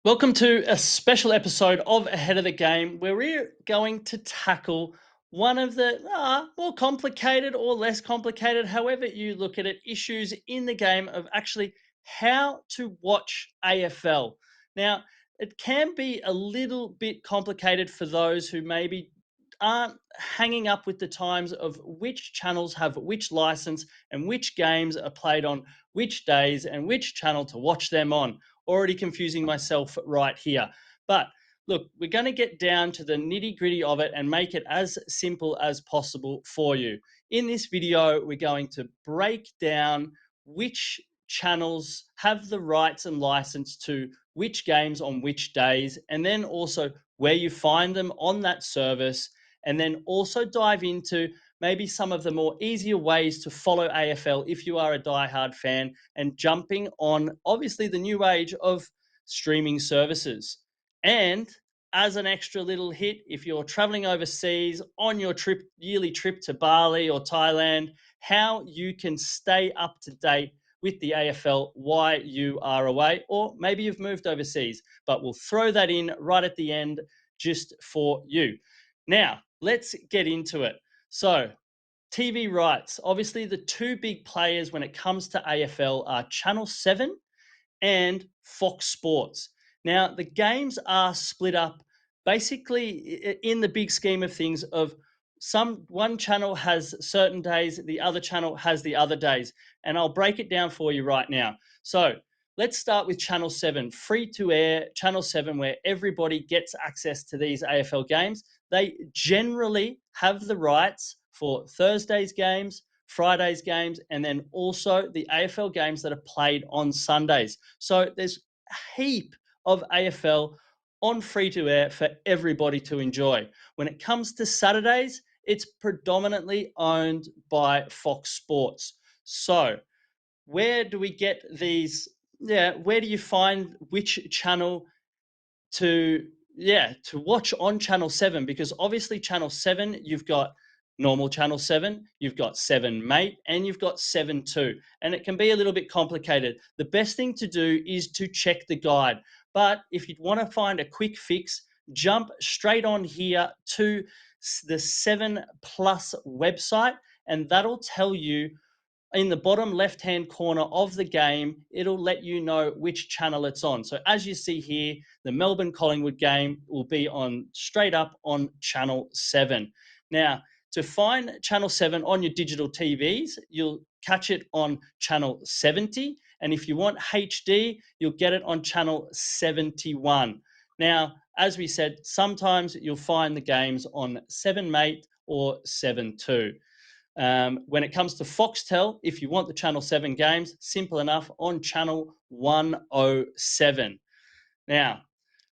Welcome to a special episode of Ahead of the Game where we're going to tackle one of the more complicated or less complicated, however you look at it, issues in the game of actually how to watch AFL. Now, it can be a little bit complicated for those who maybe aren't hanging up with the times of which channels have which license and which games are played on which days and which channel to watch them on. Already confusing myself right here. But look, we're going to get down to the nitty gritty of it and make it as simple as possible for you. In this video, we're going to break down which channels have the rights and license to which games on which days, and then also where you find them on that service, and then also dive into maybe some of the more easier ways to follow AFL if you are a diehard fan and jumping on obviously the new age of streaming services. And as an extra little hit, if you're traveling overseas on your yearly trip to Bali or Thailand, how you can stay up to date with the AFL while you are away, or maybe you've moved overseas, but we'll throw that in right at the end just for you. Now, let's get into it. So, TV rights. Obviously, the two big players when it comes to AFL are Channel 7 and Fox Sports. Now, the games are split up basically in the big scheme of things of one channel has certain days, the other channel has the other days, and I'll break it down for you right now. So, let's start with Channel 7, free to air Channel 7 where everybody gets access to these AFL games. They generally have the rights for Thursday's games, Friday's games, and then also the AFL games that are played on Sundays. So there's a heap of AFL on free to air for everybody to enjoy. When it comes to Saturdays, it's predominantly owned by Fox Sports. So where do we get these? Yeah, where do you find which channel to to watch on Channel 7? Because obviously Channel 7, you've got normal Channel 7, you've got 7 Mate, and you've got 7 2. And it can be a little bit complicated. The best thing to do is to check the guide. But if you want to find a quick fix, jump straight on here to the 7 Plus website, and that'll tell you in the bottom left hand corner of the game, it'll let you know which channel it's on. So as you see here, the Melbourne Collingwood game will be on straight up on Channel 7. Now, to find Channel 7 on your digital TVs, you'll catch it on Channel 70. And if you want HD, you'll get it on Channel 71. Now, as we said, sometimes you'll find the games on 7 Mate or 7 2. When it comes to Foxtel, if you want the Channel 7 games, simple enough, on Channel 107. Now,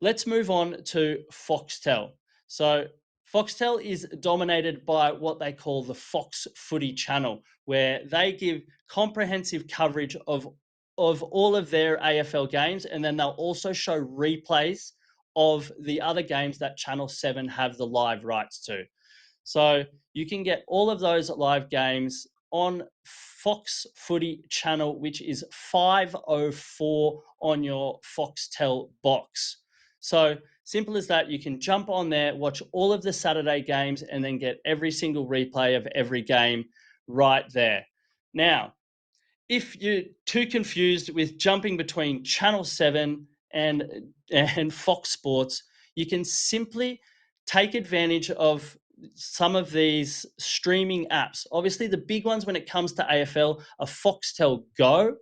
let's move on to Foxtel. So, Foxtel is dominated by what they call the Fox Footy channel, where they give comprehensive coverage of all of their AFL games, and then they'll also show replays of the other games that Channel 7 have the live rights to. So you can get all of those live games on Fox Footy channel, which is 504 on your Foxtel box. So simple as that. You can jump on there, watch all of the Saturday games, and then get every single replay of every game right there. Now, if you're too confused with jumping between Channel 7 and Fox Sports, you can simply take advantage of some of these streaming apps. Obviously, the big ones when it comes to AFL are Foxtel Go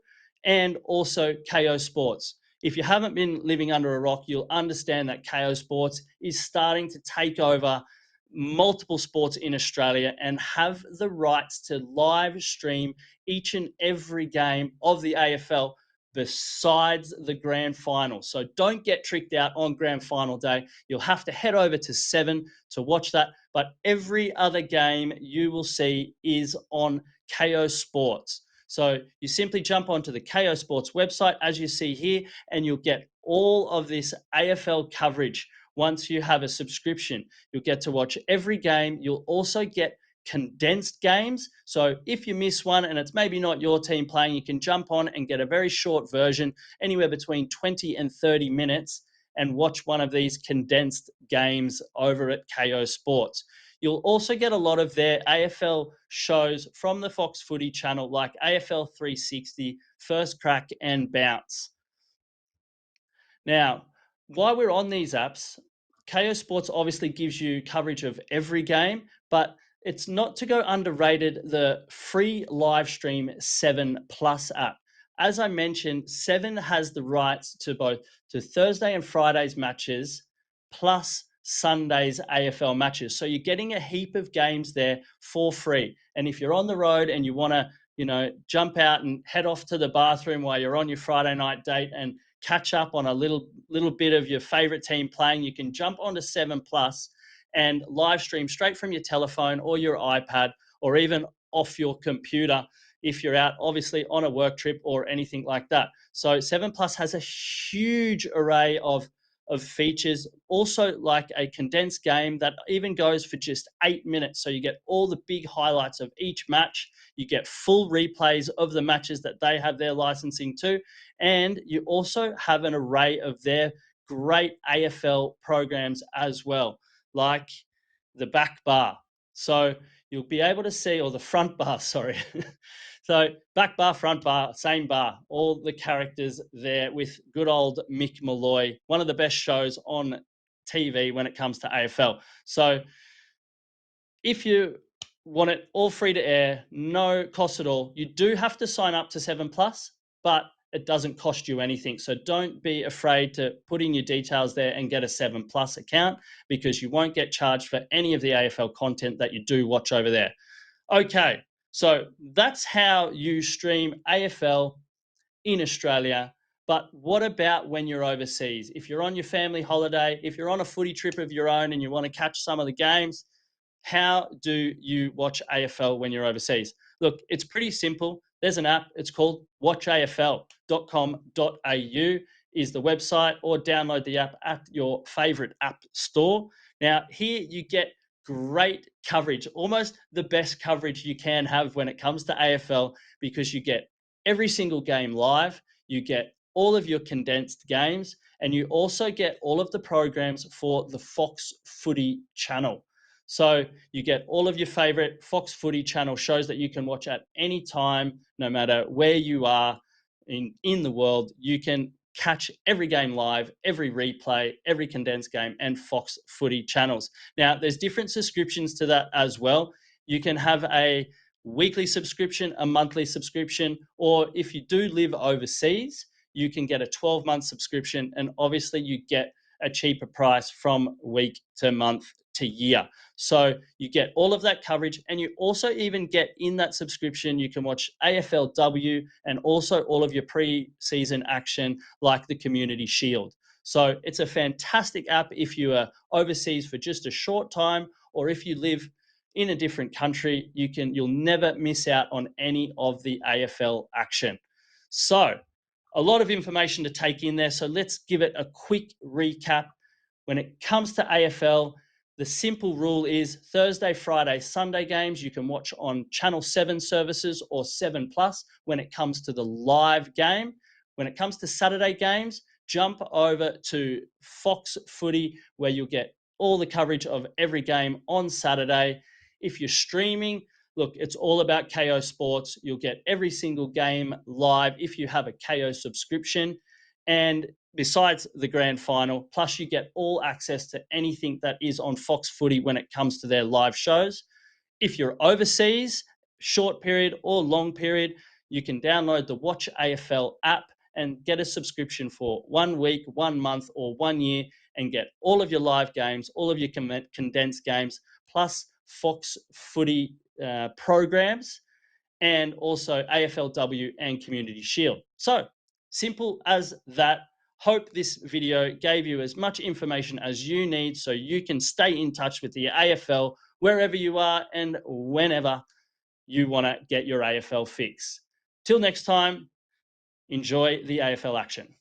and also Kayo Sports. If you haven't been living under a rock, you'll understand that Kayo Sports is starting to take over multiple sports in Australia and have the rights to live stream each and every game of the AFL besides the grand final. So don't get tricked out on grand final day. You'll have to head over to 7 to watch that. But every other game you will see is on Kayo Sports. So you simply jump onto the Kayo Sports website, as you see here, and you'll get all of this AFL coverage once you have a subscription. You'll get to watch every game. You'll also get condensed games. So if you miss one and it's maybe not your team playing, you can jump on and get a very short version, anywhere between 20 and 30 minutes. and watch one of these condensed games over at Kayo Sports. You'll also get a lot of their AFL shows from the Fox Footy channel, like AFL 360, First Crack, and Bounce. Now, while we're on these apps, Kayo Sports obviously gives you coverage of every game, but it's not to go underrated the free live stream 7 Plus app. As I mentioned, 7 has the rights to both to Thursday and Friday's matches plus Sunday's AFL matches. So you're getting a heap of games there for free. And if you're on the road and you want to, jump out and head off to the bathroom while you're on your Friday night date and catch up on a little bit of your favorite team playing, you can jump onto 7 Plus and live stream straight from your telephone or your iPad or even off your computer if you're out obviously on a work trip or anything like that. So 7 Plus has a huge array of features, also like a condensed game that even goes for just 8 minutes. So you get all the big highlights of each match. You get full replays of the matches that they have their licensing to. And you also have an array of their great AFL programs as well, like the back bar. So you'll be able to see, or the front bar, sorry. So back bar, front bar, same bar, all the characters there with good old Mick Malloy, one of the best shows on TV when it comes to AFL. So if you want it all free to air, no cost at all, you do have to sign up to 7 Plus, but it doesn't cost you anything. So don't be afraid to put in your details there and get a 7 Plus account, because you won't get charged for any of the AFL content that you do watch over there. Okay, so that's how you stream AFL in Australia. But what about when you're overseas? If you're on your family holiday, if you're on a footy trip of your own and you want to catch some of the games, how do you watch AFL when you're overseas? Look, it's pretty simple. There's an app. It's called WatchAFL.com.au is the website, or download the app at your favorite app store. Now, here you get great coverage, almost the best coverage you can have when it comes to AFL, because you get every single game live, you get all of your condensed games, and you also get all of the programs for the Fox Footy channel. So you get all of your favorite Fox Footy channel shows that you can watch at any time, no matter where you are in the world. You can catch every game live, every replay, every condensed game, and Fox Footy channels. Now, there's different subscriptions to that as well. You can have a weekly subscription, a monthly subscription, or if you do live overseas, you can get a 12-month subscription, and obviously you get a cheaper price from week to month to year. So you get all of that coverage, and you also even get in that subscription, you can watch AFLW and also all of your pre-season action like the Community Shield. So it's a fantastic app if you are overseas for just a short time, or if you live in a different country, you'll never miss out on any of the AFL action. So a lot of information to take in there. So let's give it a quick recap. When it comes to AFL, the simple rule is Thursday, Friday, Sunday games you can watch on Channel 7 services or 7 Plus when it comes to the live game. When it comes to Saturday games, jump over to Fox Footy, where you'll get all the coverage of every game on Saturday. If you're streaming, look, it's all about Kayo Sports. You'll get every single game live if you have a Kayo subscription. And besides the grand final, plus you get all access to anything that is on Fox Footy when it comes to their live shows. If you're overseas, short period or long period, you can download the WatchAFL app and get a subscription for 1 week, 1 month, or 1 year, and get all of your live games, all of your condensed games, plus Fox Footy programs, and also AFLW and Community Shield. So simple as that. Hope this video gave you as much information as you need so you can stay in touch with the AFL wherever you are and whenever you want to get your AFL fix. Till next time, enjoy the AFL action.